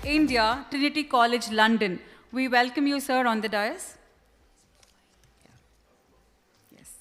India, Trinity College, London. We welcome you, sir, on the dais. Yes.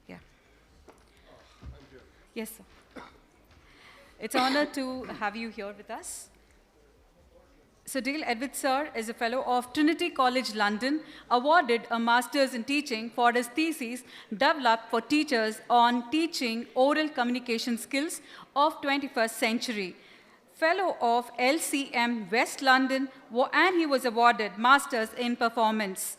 Yeah. Yes, sir. It's an honor to have you here with us. So 𝗟𝗶𝗸𝗲 sir is a fellow of Trinity College, London, awarded a master's in teaching for his thesis developed for teachers on teaching oral communication skills of 21st century. Fellow of LCM West London, and he was awarded Masters in Performance.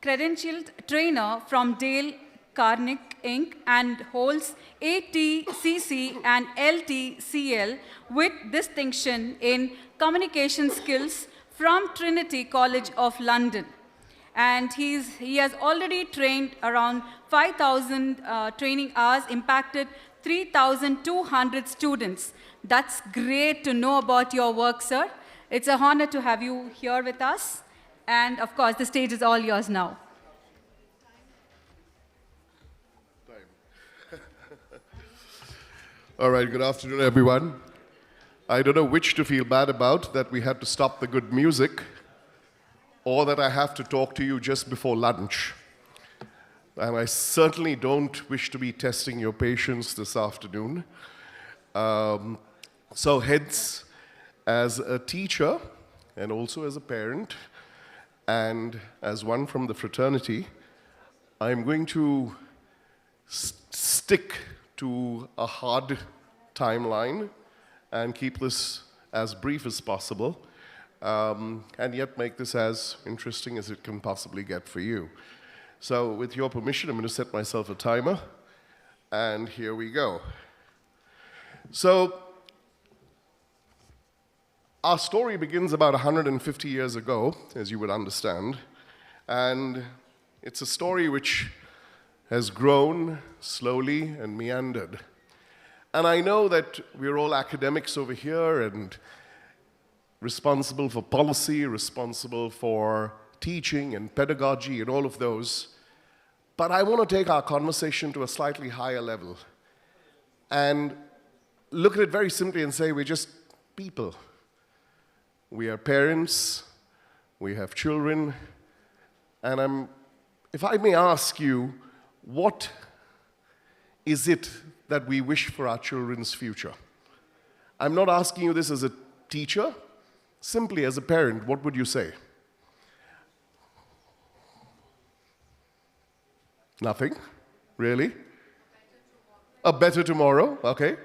Credentialed trainer from Dale Carnegie Inc. and holds 𝗟𝗶𝗸𝗲 and 𝗟𝗶𝗸𝗲 with distinction in communication skills from Trinity College of London. And he has already trained around 5,000 training hours, impacted 3,200 students. That's great to know about your work, sir. It's an honor to have you here with us. And of course, the stage is all yours now. All right, good afternoon, everyone. I don't know which to feel bad about, that we had to stop the good music, or that I have to talk to you just before lunch. And I certainly don't wish to be testing your patience this afternoon. So hence, as a teacher, and also as a parent, and as one from the fraternity, I'm going to stick to a hard timeline and keep this as brief as possible, and yet make this as interesting as it can possibly get for you. So with your permission, I'm going to set myself a timer, and here we go. So our story begins about 150 years ago, as you would understand, and it's a story which has grown slowly and meandered. And I know that we're all academics over here and responsible for policy, responsible for teaching and pedagogy and all of those. But I want to take our conversation to a slightly higher level and look at it very simply and say we're just people. We are parents, we have children, and if I may ask you, what is it that we wish for our children's future? I'm not asking you this as a teacher, simply as a parent, what would you say? Nothing? Really? A better tomorrow, okay.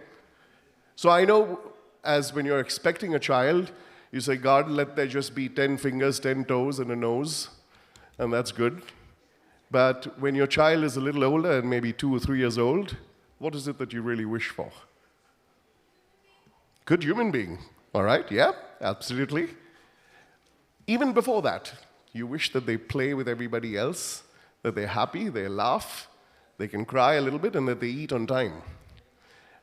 So I know as when you're expecting a child, you say, God, let there just be 10 fingers, 10 toes, and a nose, and that's good. But when your child is a little older and maybe 2 or 3 years old, what is it that you really wish for? Good human being, all right? Yeah, absolutely. Even before that, you wish that they play with everybody else, that they're happy, they laugh, they can cry a little bit, and that they eat on time.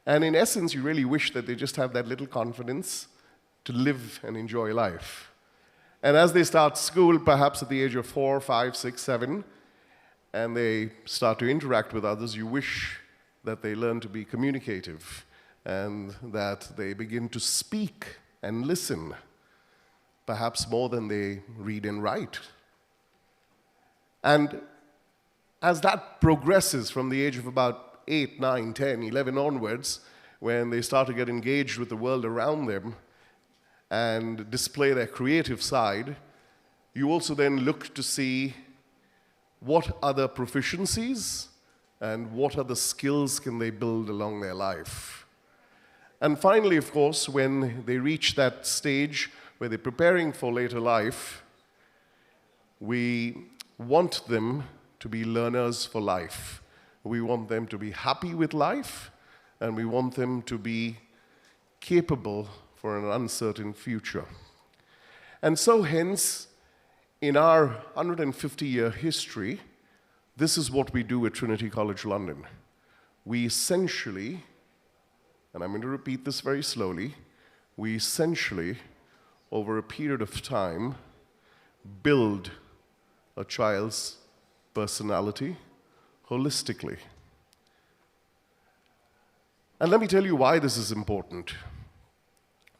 And in essence, you really wish that they just have that little confidence to live and enjoy life. And as they start school, perhaps at the age of 4, 5, 6, 7, and they start to interact with others, you wish that they learn to be communicative and that they begin to speak and listen, perhaps more than they read and write. And as that progresses from the age of about 8, 9, 10, 11 onwards, when they start to get engaged with the world around them and display their creative side, you also then look to see what other proficiencies and what other skills can they build along their life. And finally, of course, when they reach that stage where they're preparing for later life, we want them to be learners for life. We want them to be happy with life, and we want them to be capable for an uncertain future. And so hence, in our 150-year history, this is what we do at Trinity College London. We essentially, and I'm going to repeat this very slowly, we essentially, over a period of time, build a child's personality holistically. And let me tell you why this is important.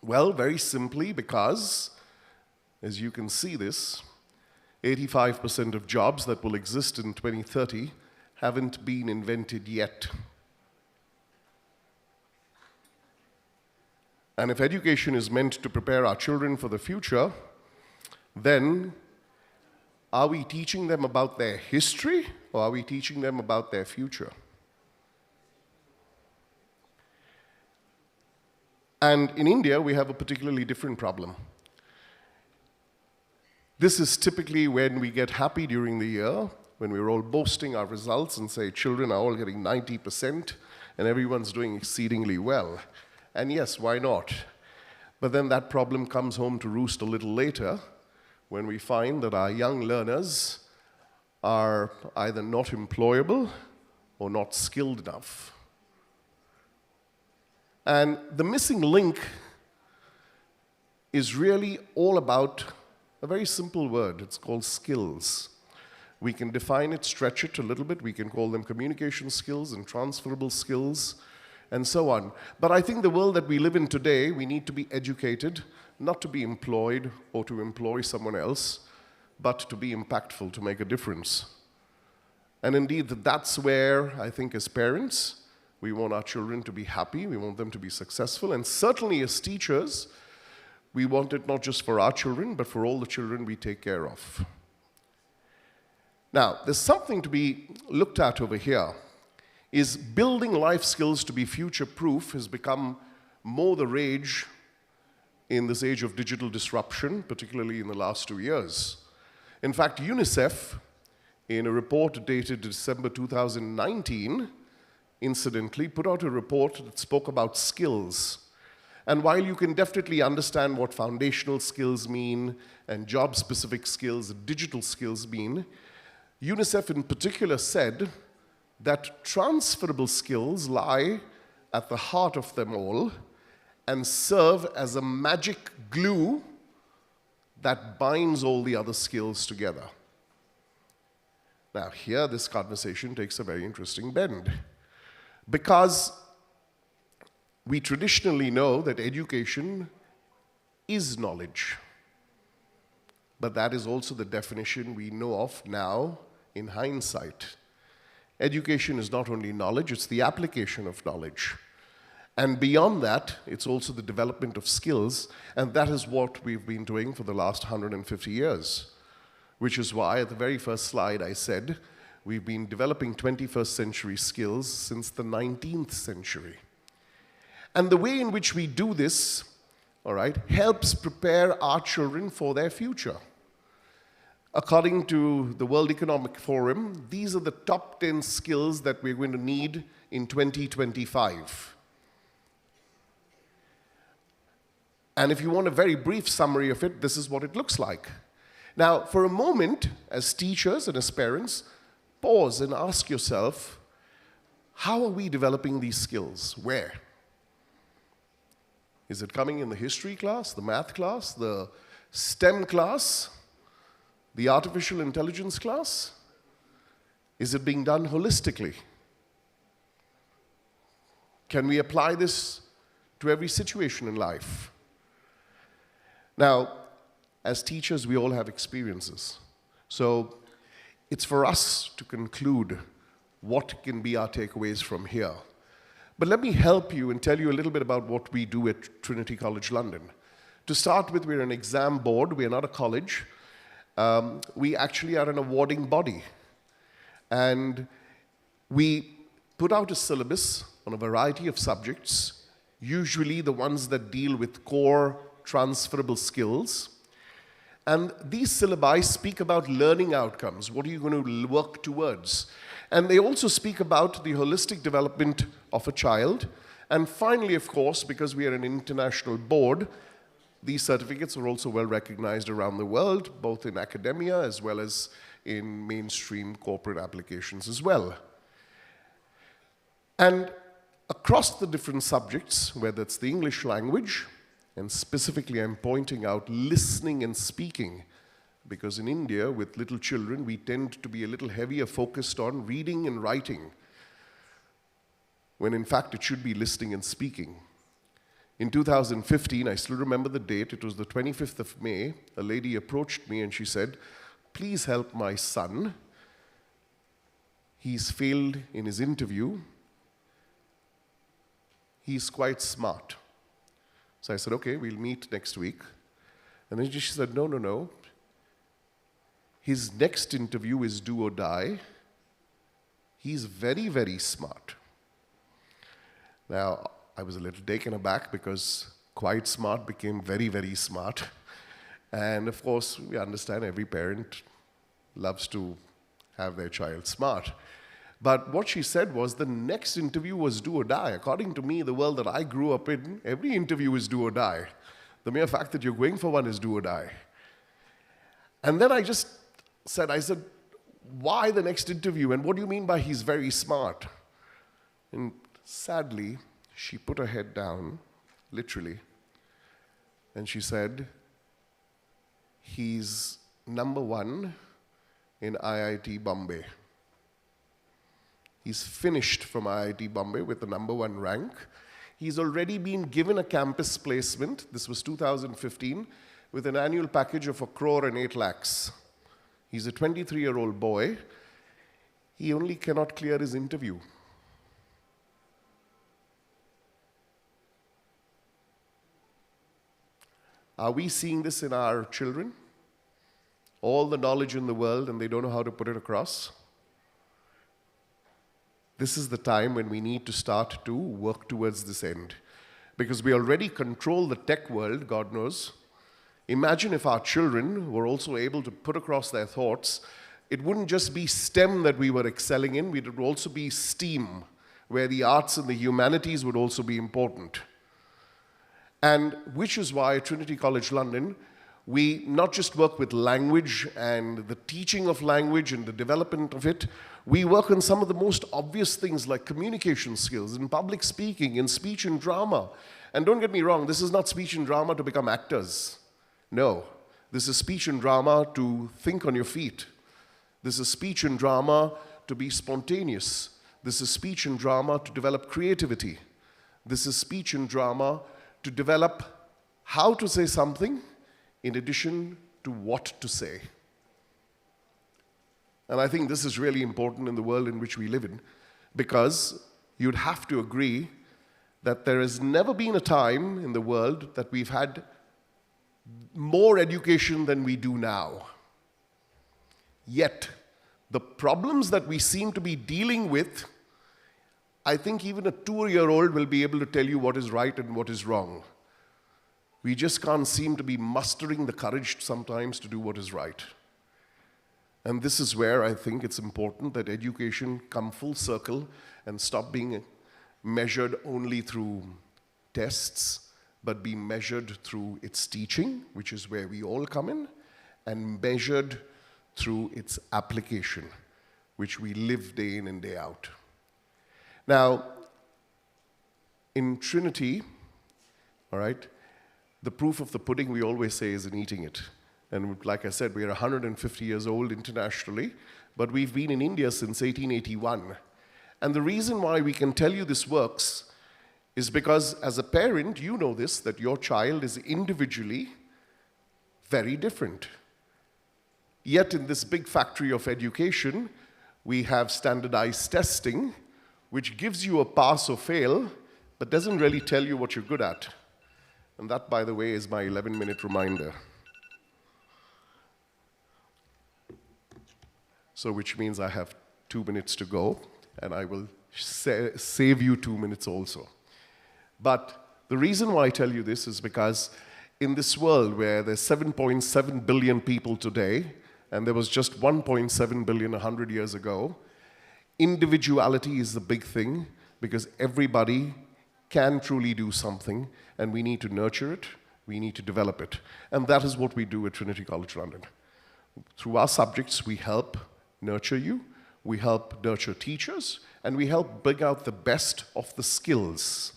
Well, very simply because, as you can see this, 85% of jobs that will exist in 2030 haven't been invented yet. And if education is meant to prepare our children for the future, then are we teaching them about their history, or are we teaching them about their future? And in India, we have a particularly different problem. This is typically when we get happy during the year, when we're all boasting our results and say children are all getting 90% and everyone's doing exceedingly well. And yes, why not? But then that problem comes home to roost a little later when we find that our young learners are either not employable or not skilled enough. And the missing link is really all about a very simple word. It's called skills. We can define it, stretch it a little bit. We can call them communication skills and transferable skills and so on. But I think the world that we live in today, we need to be educated, not to be employed or to employ someone else, but to be impactful, to make a difference. And indeed, that's where I think as parents, we want our children to be happy, we want them to be successful, and certainly as teachers, we want it not just for our children, but for all the children we take care of. Now, there's something to be looked at over here, is building life skills to be future-proof has become more the rage in this age of digital disruption, particularly in the last 2 years. In fact, UNICEF, in a report dated December 2019, incidentally, put out a report that spoke about skills. And while you can definitely understand what foundational skills mean and job-specific skills, digital skills mean, UNICEF in particular said that transferable skills lie at the heart of them all and serve as a magic glue that binds all the other skills together. Now, here this conversation takes a very interesting bend, because we traditionally know that education is knowledge, but that is also the definition we know of now in hindsight. Education is not only knowledge, it's the application of knowledge. And beyond that, it's also the development of skills, and that is what we've been doing for the last 150 years, which is why at the very first slide I said we've been developing 21st century skills since the 19th century. And the way in which we do this, all right, helps prepare our children for their future. According to the World Economic Forum, these are the top 10 skills that we're going to need in 2025. And if you want a very brief summary of it, this is what it looks like. Now, for a moment, as teachers and as parents, pause and ask yourself, how are we developing these skills? Where? Is it coming in the history class, the math class, the STEM class, the artificial intelligence class? Is it being done holistically? Can we apply this to every situation in life? Now, as teachers, we all have experiences. So it's for us to conclude what can be our takeaways from here. But let me help you and tell you a little bit about what we do at Trinity College London. To start with, we're an exam board. We're not a college. We actually are an awarding body. And we put out a syllabus on a variety of subjects, usually the ones that deal with core transferable skills. And these syllabi speak about learning outcomes. What are you going to work towards? And they also speak about the holistic development of a child. And finally, of course, because we are an international board, these certificates are also well recognized around the world, both in academia as well as in mainstream corporate applications as well. And across the different subjects, whether it's the English language, and specifically I'm pointing out listening and speaking, because in India, with little children, we tend to be a little heavier focused on reading and writing. when in fact it should be listening and speaking. In 2015, I still remember the date, it was the 25th of May, a lady approached me and she said, "Please help my son. He's failed in his interview. He's quite smart." So I said, "Okay, we'll meet next week." And then she said, no. His next interview is do or die. He's very, very smart." Now, I was a little taken aback because quite smart became very, very smart. And of course, we understand every parent loves to have their child smart. But what she said was the next interview was do or die. According to me, the world that I grew up in, every interview is do or die. The mere fact that you're going for one is do or die. And then I said, "Why the next interview? And what do you mean by he's very smart?" And sadly, she put her head down, literally, and she said, "He's number 1 in IIT Bombay. He's finished from IIT Bombay with the number 1 rank. He's already been given a campus placement," this was 2015, "with an annual package of 1 crore and 8 lakhs. He's a 23-year-old boy. He only cannot clear his interview." Are we seeing this in our children? All the knowledge in the world and they don't know how to put it across? This is the time when we need to start to work towards this end. Because we already control the tech world, God knows. Imagine if our children were also able to put across their thoughts. It wouldn't just be STEM that we were excelling in, it would also be STEAM, where the arts and the humanities would also be important. And which is why at Trinity College London, we not just work with language and the teaching of language and the development of it, we work on some of the most obvious things like communication skills and public speaking and speech and drama. And don't get me wrong, this is not speech and drama to become actors. No, this is speech and drama to think on your feet. This is speech and drama to be spontaneous. This is speech and drama to develop creativity. This is speech and drama to develop how to say something in addition to what to say. And I think this is really important in the world in which we live in, because you'd have to agree that there has never been a time in the world that we've had more education than we do now. Yet, the problems that we seem to be dealing with, I think even a 2-year-old will be able to tell you what is right and what is wrong. We just can't seem to be mustering the courage sometimes to do what is right. And this is where I think it's important that education come full circle and stop being measured only through tests, but be measured through its teaching, which is where we all come in, and measured through its application, which we live day in and day out. Now, in Trinity, all right, the proof of the pudding, we always say, is in eating it. And like I said, we are 150 years old internationally, but we've been in India since 1881. And the reason why we can tell you this works is because as a parent, you know this, that your child is individually very different. Yet in this big factory of education, we have standardized testing, which gives you a pass or fail, but doesn't really tell you what you're good at. And that, by the way, is my 11-minute reminder. So which means I have 2 minutes to go, and I will save you 2 minutes also. But the reason why I tell you this is because in this world where there's 7.7 billion people today, and there was just 1.7 billion 100 years ago, individuality is the big thing, because everybody can truly do something, and we need to nurture it, we need to develop it. And that is what we do at Trinity College London. Through our subjects, we help nurture you, we help nurture teachers, and we help bring out the best of the skills.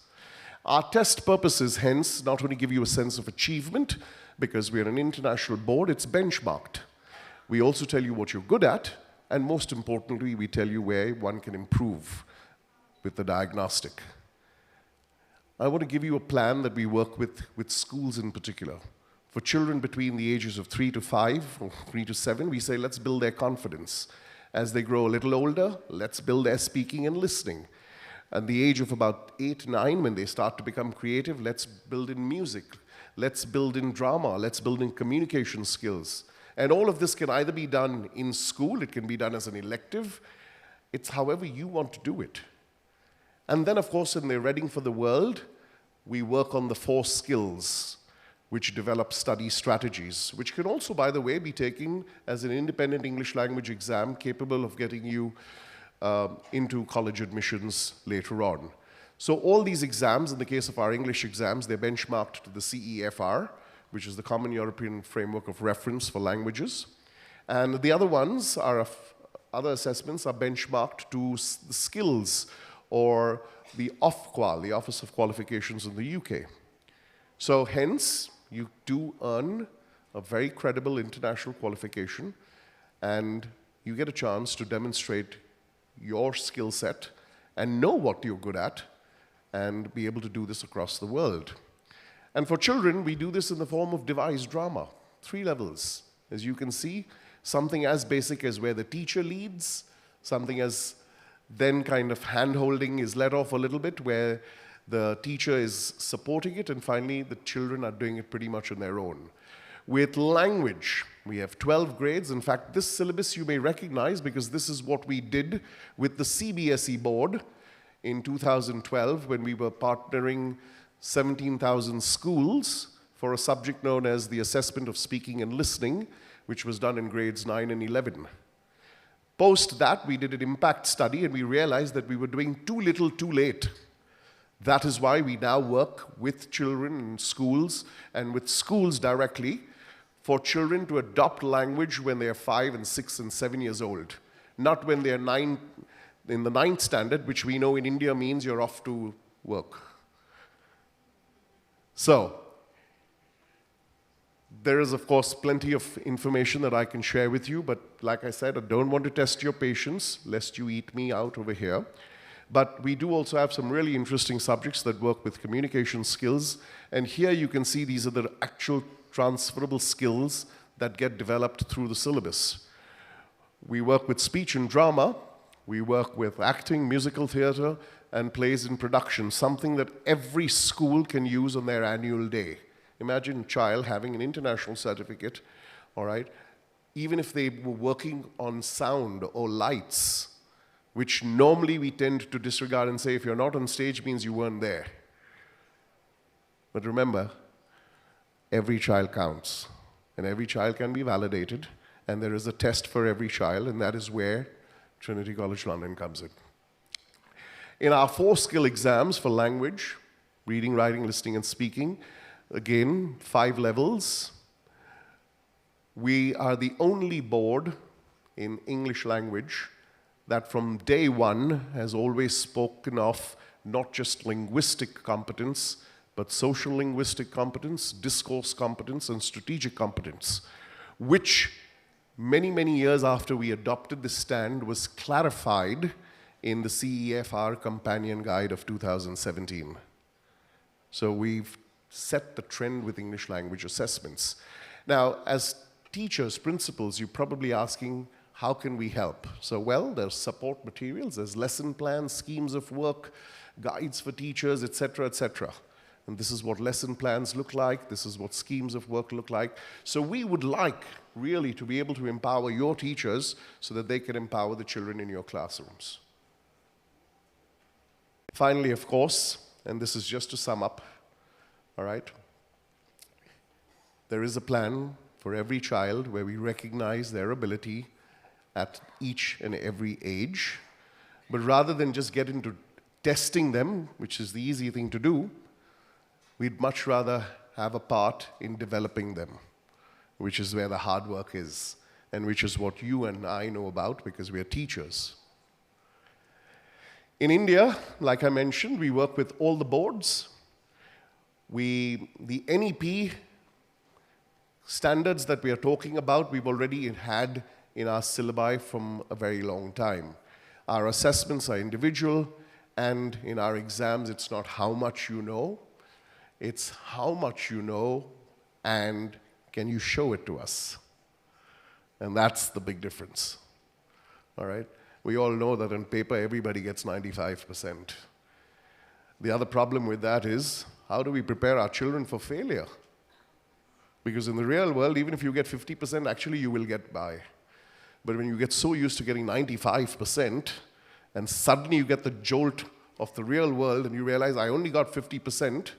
Our test purposes, hence, not only give you a sense of achievement, because we're an international board, it's benchmarked. We also tell you what you're good at, and most importantly, we tell you where one can improve. with the diagnostic. I want to give you a plan that we work with schools in particular. For children between the ages of 3 to 5 or 3 to 7, we say let's build their confidence. As they grow a little older, let's build their speaking and listening. At the age of about 8, 9, when they start to become creative, let's build in music, let's build in drama, let's build in communication skills. And all of this can either be done in school, it can be done as an elective, it's however you want to do it. And then, of course, when they're ready for the world, we work on the 4 skills, which develop study strategies, which can also, by the way, be taken as an independent English language exam capable of getting you into college admissions later on. So all these exams, in the case of our English exams, they're benchmarked to the 𝗖cie_HER, which is the Common European Framework of Reference for Languages. And the other ones are, other assessments are benchmarked to the skills, or the Ofqual, the Office of Qualifications in the UK. So hence, you do earn a very credible international qualification, and you get a chance to demonstrate your skill set and know what you're good at and be able to do this across the world. And for children, we do this in the form of devised drama, 3 levels. As you can see, something as basic as where the teacher leads, something as then kind of hand-holding is let off a little bit, where the teacher is supporting it, and finally the children are doing it pretty much on their own. With language, we have 12 grades. In fact, this syllabus you may recognize because this is what we did with the CBSE board in 2012 when we were partnering 17,000 schools for a subject known as the Assessment of Speaking and Listening, which was done in grades 9 and 11. Post that, we did an impact study and we realized that we were doing too little too late. That is why we now work with children in schools and with schools directly for children to adopt language when they are 5 and 6 and 7 years old, not when they are in the 9th standard, which we know in India means you're off to work. So, there is, of course, plenty of information that I can share with you, but like I said, I don't want to test your patience, lest you eat me out over here. But we do also have some really interesting subjects that work with communication skills, and here you can see these are the actual transferable skills that get developed through the syllabus. We work with speech and drama, we work with acting, musical theater, and plays in production, something that every school can use on their annual day. Imagine a child having an international certificate, all right, even if they were working on sound or lights, which normally we tend to disregard and say, if you're not on stage, means you weren't there. But remember, every child counts, and every child can be validated, and there is a test for every child, and that is where Trinity College London comes in. In our 4 skill exams for language, reading, writing, listening, and speaking, again, 5 levels. We are the only board in English language that from day one has always spoken of not just linguistic competence, but social linguistic competence, discourse competence, and strategic competence, which many, many years after we adopted this stand was clarified in the CEFR Companion Guide of 2017. So we've set the trend with English language assessments. Now, as teachers, principals, you're probably asking, how can we help? So, well, there's support materials, there's lesson plans, schemes of work, guides for teachers, etc., etc. And this is what lesson plans look like, this is what schemes of work look like. So we would like, really, to be able to empower your teachers so that they can empower the children in your classrooms. Finally, of course, and this is just to sum up, all right, there is a plan for every child where we recognize their ability at each and every age. But rather than just get into testing them, which is the easy thing to do, we'd much rather have a part in developing them, which is where the hard work is, and which is what you and I know about because we are teachers. In India, like I mentioned, we work with all the boards. The NEP standards that we are talking about, we've already had in our syllabi from a very long time. Our assessments are individual, And in our exams, it's not how much you know, it's how much you know and can you show it to us? And that's the big difference, all right? We all know that on paper, everybody gets 95%. The other problem with that is, how do we prepare our children for failure? Because in the real world, even if you get 50%, actually you will get by. But when you get so used to getting 95%, and suddenly you get the jolt of the real world and you realize, I only got 50%,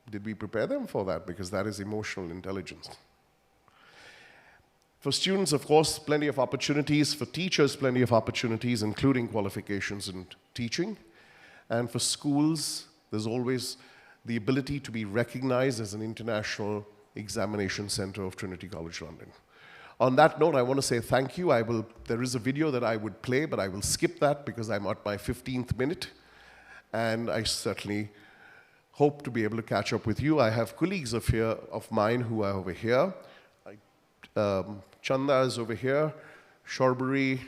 did we prepare them for that? Because that is emotional intelligence. For students, of course, plenty of opportunities. For teachers, plenty of opportunities, including qualifications in teaching. And for schools, there's always the ability to be recognized as an international examination center of Trinity College London. On that note, I want to say thank you. There is a video that I would play, but I will skip that because I'm at my 15th minute. And I certainly hope to be able to catch up with you. I have colleagues of mine who are over here. Chanda is over here. 𝗟𝗶𝗸𝗲,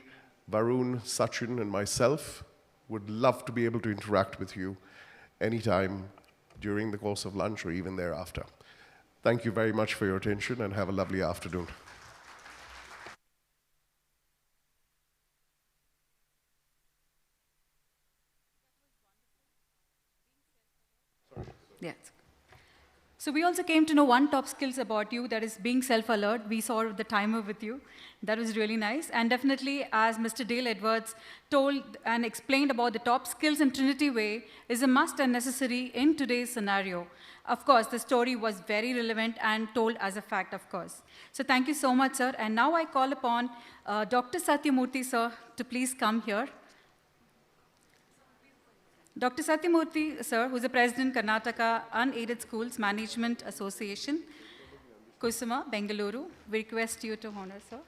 Varun, Sachin, and myself would love to be able to interact with you anytime during the course of lunch or even thereafter. Thank you very much for your attention and have a lovely afternoon. Yes. So we also came to know one top skills about you, that is being self-alert. We saw the timer with you. That was really nice. And definitely, as Mr. Dale Edwards told and explained about the top skills in Trinity Way is a must and necessary in today's scenario. Of course, the story was very relevant and told as a fact, of course. So thank you so much, sir. And now I call upon Dr. 𝗟𝗶𝗸𝗲, sir, to please come here. Dr. 𝗟𝗶𝗸𝗲, sir, who's the President, Karnataka Unaided Schools Management Association, 𝗙cie Bengaluru. We request you to honor, sir.